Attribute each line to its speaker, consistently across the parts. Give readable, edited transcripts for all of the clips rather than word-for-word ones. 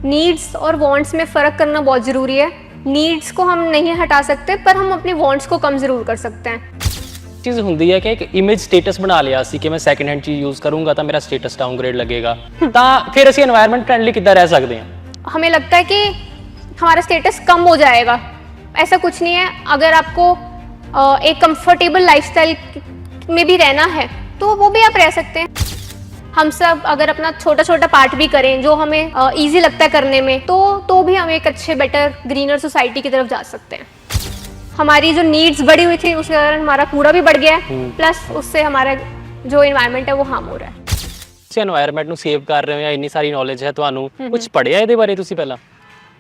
Speaker 1: Needs और wants में फ़र्क करना बहुत ज़रूरी है। नीड्स को हम नहीं हटा सकते, पर हम अपनी वांट्स को कम ज़रूर कर सकते हैं।
Speaker 2: चीज़ ਹੁੰਦੀ है कि एक इमेज स्टेटस बना लिया ਸੀ कि मैं सैकेंड हैंड चीज़ यूज़ करूँगा तो मेरा स्टेटस डाउनग्रेड लगेगा ਤਾਂ ਫਿਰ ਅਸੀਂ एनवायरनमेंट फ्रेंडली किद्दां रह सकते हैं।
Speaker 1: हमें लगता है कि हमारा स्टेटस कम हो जाएगा, ऐसा कुछ नहीं है। अगर आपको एक कंफर्टेबल लाइफस्टाइल में भी रहना है तो वो भी आप रह सकते हैं। हम सब अगर अपना छोटा छोटा पार्ट भी करें जो हमें इजी लगता है करने में, तो भी हम एक अच्छे बेटर ग्रीनर सोसाइटी की तरफ जा सकते हैं। हमारी जो नीड्स बढ़ी हुई थी उसके कारण हमारा कूड़ा भी बढ़ गया है, प्लस उससे हमारा जो इन्वायरमेंट है वो हार्म हो रहा है।
Speaker 2: ਤੁਸੀਂ एनवायरनमेंट ਨੂੰ ਸੇਵ ਕਰ ਰਹੇ ਹੋ ਜਾਂ ਇੰਨੀ ਸਾਰੀ ਨੌਲੇਜ ਹੈ ਤੁਹਾਨੂੰ, ਕੁਝ ਪੜਿਆ ਇਹਦੇ ਬਾਰੇ ਤੁਸੀਂ ਪਹਿਲਾਂ?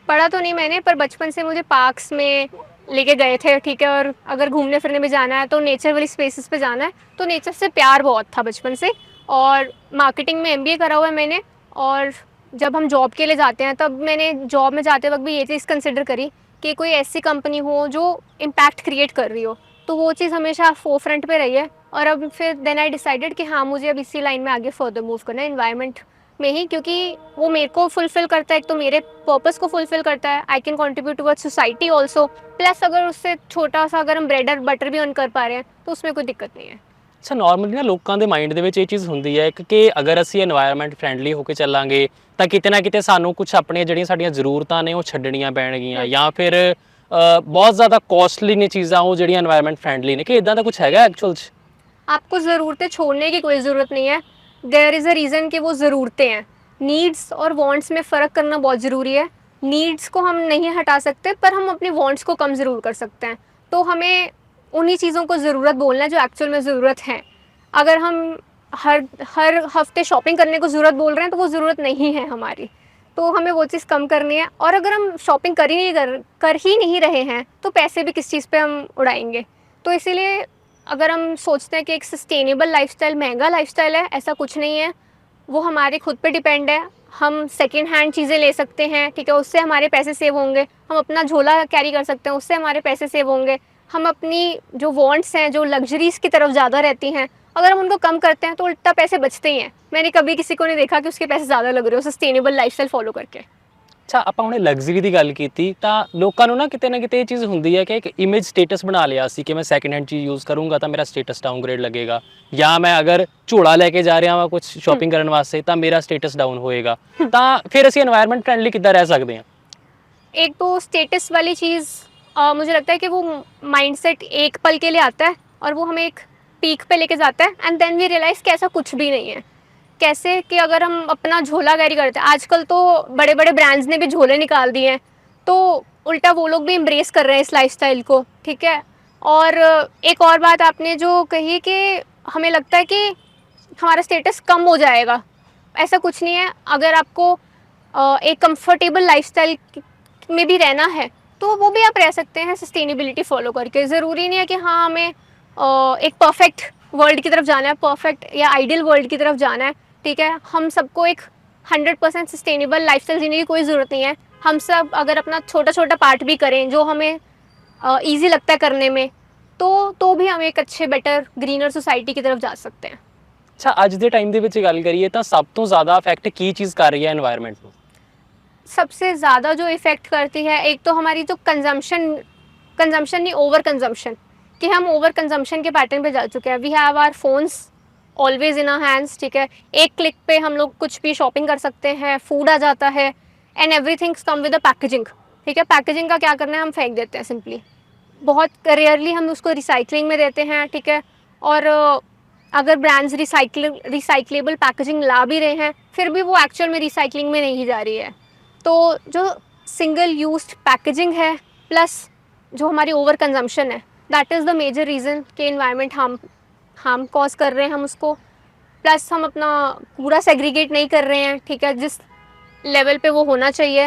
Speaker 1: पढ़ा तो नहीं मैंने, पर बचपन से मुझे पार्क्स में लेके गए थे, ठीक है। और अगर घूमने फिरने में जाना है तो नेचर वाली स्पेसेस पे जाना है, तो नेचर से प्यार बहुत था बचपन से। और मार्केटिंग में एमबीए करा हुआ है मैंने। और जब हम जॉब के लिए जाते हैं तब मैंने जॉब में जाते वक्त भी ये चीज़ कंसिडर करी कि कोई ऐसी कंपनी हो जो इम्पैक्ट क्रिएट कर रही हो, तो वो चीज़ हमेशा फोर फ्रंट पे रही है। और अब फिर देन आई डिसाइडेड कि हाँ, मुझे अब इसी लाइन में आगे फर्दर मूव करना है, इन्वायरमेंट में ही, क्योंकि वो मेरे को फुलफिल करता है। एक तो मेरे पर्पस को फुलफिल करता है, I can contribute towards society also, plus अगर उससे छोटा सा अगर हम ब्रेड और बटर भी अर्न कर पा रहे हैं तो उसमें कोई दिक्कत नहीं है।
Speaker 2: ਅੱਛਾ, ਨਾਰਮਲੀ ਨਾ ਲੋਕਾਂ ਦੇ ਮਾਈਂਡ ਦੇ ਵਿੱਚ ਇਹ ਚੀਜ਼ ਹੁੰਦੀ ਹੈ ਕਿ ਅਗਰ ਅਸੀਂ এনवायरनमेंट ਫ੍ਰੈਂਡਲੀ ਹੋ ਕੇ ਚੱਲਾਂਗੇ ਤਾਂ ਕਿਤੇ ਨਾ ਕਿਤੇ ਸਾਨੂੰ ਕੁਝ ਆਪਣੀਆਂ ਜਿਹੜੀਆਂ ਸਾਡੀਆਂ ਜ਼ਰੂਰਤਾਂ ਨੇ ਉਹ ਛੱਡਣੀਆਂ ਪੈਣਗੀਆਂ, ਜਾਂ ਫਿਰ ਬਹੁਤ ਜ਼ਿਆਦਾ ਕੋਸਟਲੀ ਨੇ ਚੀਜ਼ਾਂ ਉਹ ਜਿਹੜੀਆਂ এনवायरनमेंट ਫ੍ਰੈਂਡਲੀ ਨੇ, ਕਿ ਇਦਾਂ ਦਾ ਕੁਝ ਹੈਗਾ ਐਕਚੁਅਲ 'ਚ?
Speaker 1: आपको ज़रूरतें छोड़ने की कोई ज़रूरत नहीं है। देयर इज़ अ रीज़न कि वो ज़रूरतें हैं। नीड्स और वांट्स में फ़र्क करना बहुत ज़रूरी है। नीड्स को हम नहीं हटा सकते, पर हम अपनी वांट्स को कम ज़रूर कर सकते हैं। तो हमें उन्हीं चीज़ों को ज़रूरत बोलना है जो एक्चुअल में ज़रूरत है। अगर हम हर हर हफ्ते शॉपिंग करने को ज़रूरत बोल रहे हैं तो वो ज़रूरत नहीं है हमारी, तो हमें वो चीज़ कम करनी है। और अगर हम शॉपिंग कर ही नहीं रहे हैं तो पैसे भी किस चीज़ पे हम उड़ाएंगे। तो इसीलिए अगर हम सोचते हैं कि एक सस्टेनेबल लाइफस्टाइल महंगा लाइफस्टाइल है, ऐसा कुछ नहीं है। वो हमारे खुद पे डिपेंड है। हम सेकेंड हैंड चीज़ें ले सकते हैं, ठीक है, उससे हमारे पैसे सेव होंगे। हम अपना झोला कैरी कर सकते हैं, उससे हमारे पैसे सेव होंगे। हम अपनी जो वांट्स हैं, जो लग्जरीज़ की तरफ ज़्यादा रहती हैं, अगर हम उनको कम करते हैं तो उल्टा पैसे बचते ही हैं। मैंने कभी किसी को नहीं देखा कि उसके पैसे ज़्यादा लग रहे हो सस्टेनेबल लाइफस्टाइल फॉलो करके।
Speaker 2: ਅੱਛਾ, ਆਪਾਂ ਹੁਣੇ ਲਗਜ਼ਰੀ ਦੀ ਗੱਲ ਕੀਤੀ ਤਾਂ ਲੋਕਾਂ ਨੂੰ ਨਾ ਕਿਤੇ ਇਹ ਚੀਜ਼ ਹੁੰਦੀ ਹੈ ਕਿ ਇੱਕ ਇਮੇਜ ਸਟੇਟਸ ਬਣਾ ਲਿਆ ਸੀ ਕਿ ਮੈਂ ਸੈਕਿੰਡ ਹੈਂਡ ਚੀਜ਼ ਯੂਜ਼ ਕਰੂੰਗਾ ਤਾਂ ਮੇਰਾ ਸਟੇਟਸ ਡਾਊਨਗ੍ਰੇਡ ਲੱਗੇਗਾ, ਜਾਂ ਮੈਂ ਅਗਰ ਝੋਲਾ ਲੈ ਕੇ ਜਾ ਰਿਹਾ ਹਾਂ ਕੁਝ ਸ਼ਾਪਿੰਗ ਕਰਨ ਵਾਸਤੇ ਤਾਂ ਮੇਰਾ ਸਟੇਟਸ ਡਾਊਨ ਹੋਏਗਾ। ਤਾਂ ਫਿਰ ਅਸੀਂ এনवायरनमेंट फ्रेंडली ਕਿੱਦਾਂ ਰਹਿ ਸਕਦੇ ਹਾਂ?
Speaker 1: एक तो स्टेटस वाली चीज़ मुझे लगता है कि वो माइंडसेट एक पल के लिए आता है और वो हमें एक पीक पे लेके जाता है, एंड देन वी रियलाइज़ कि ऐसा कुछ भी नहीं है। कैसे कि अगर हम अपना झोला कैरी करते हैं, आजकल तो बड़े बड़े ब्रांड्स ने भी झोले निकाल दिए हैं, तो उल्टा वो लोग भी एम्ब्रेस कर रहे हैं इस लाइफस्टाइल को, ठीक है। और एक और बात आपने जो कही कि हमें लगता है कि हमारा स्टेटस कम हो जाएगा, ऐसा कुछ नहीं है। अगर आपको एक कंफर्टेबल लाइफस्टाइल में भी रहना है तो वो भी आप रह सकते हैं सस्टेनेबिलिटी फॉलो करके। ज़रूरी नहीं है कि हाँ हमें एक परफेक्ट वर्ल्ड की तरफ जाना है, परफेक्ट या आइडियल वर्ल्ड की तरफ जाना है, ठीक है। हम सबको एक 100% सस्टेनेबल लाइफस्टाइल जीने की कोई ज़रूरत नहीं है। हम सब अगर अपना छोटा छोटा पार्ट भी करें जो हमें ईजी लगता है करने में, तो भी हम एक अच्छे बेटर ग्रीनर सोसाइटी की तरफ जा सकते हैं।
Speaker 2: ਅੱਛਾ, ਅੱਜ ਦੇ ਟਾਈਮ ਦੇ ਵਿੱਚ ਗੱਲ ਕਰੀਏ ਤਾਂ ਸਭ ਤੋਂ ਜ਼ਿਆਦਾ ਇਫੈਕਟ ਕੀ ਚੀਜ਼ ਕਰ ਰਹੀ ਹੈ এনवायरनमेंट ਨੂੰ?
Speaker 1: सबसे ज़्यादा जो इफ़ेक्ट करती है, एक तो हमारी जो कंजम्पशन नहीं, ओवर कंजम्पशन, कि हम ओवर कंजम्पशन के पैटर्न पे जा चुके हैं। We have our phones always in our hands, ठीक है। एक क्लिक पे हम लोग कुछ भी शॉपिंग कर सकते हैं, फूड आ जाता है, and everything's come with the packaging, ठीक है। पैकेजिंग का क्या करना है, हम फेंक देते हैं सिंपली। बहुत रेयरली हम उसको रिसाइकलिंग में देते हैं, ठीक है। और अगर ब्रांड्स रिसाइकलेबल पैकेजिंग ला भी रहे हैं फिर भी वो एक्चुअल में रिसाइकलिंग में नहीं जा रही है। तो जो सिंगल यूज्ड पैकेजिंग है प्लस जो हमारी ओवर कंजम्पशन है, that is the major reason कि एनवायरनमेंट हार्म कॉज कर रहे हैं हम उसको। प्लस हम अपना कूड़ा सेग्रीगेट नहीं कर रहे हैं, ठीक है, जिस लेवल पे वो होना चाहिए।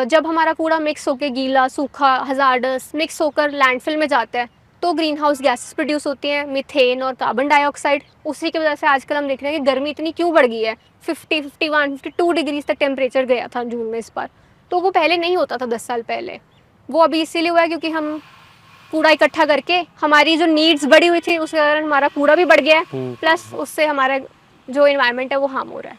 Speaker 1: जब हमारा कूड़ा मिक्स होकर गीला, सूखा, हज़ार्डस मिक्स होकर लैंडफिल में जाता है तो ग्रीन हाउस गैसेस प्रोड्यूस होती हैं, मीथेन और कार्बन डाइऑक्साइड। उसी की वजह से आजकल हम देख रहे हैं कि गर्मी इतनी क्यों बढ़ गई है। 50, 51, 52 डिग्रीज तक टेम्परेचर गया था जून में इस बार, तो वो पहले नहीं होता था 10 साल पहले। वो अभी इसीलिए हुआ है क्योंकि हम कूड़ा इकट्ठा करके हमारी जो नीड्स बढ़ी हुई थी उसके कारण हमारा कूड़ा भी बढ़ गया है, प्लस उससे हमारा जो इन्वायरमेंट है वो हार्म हो रहा है।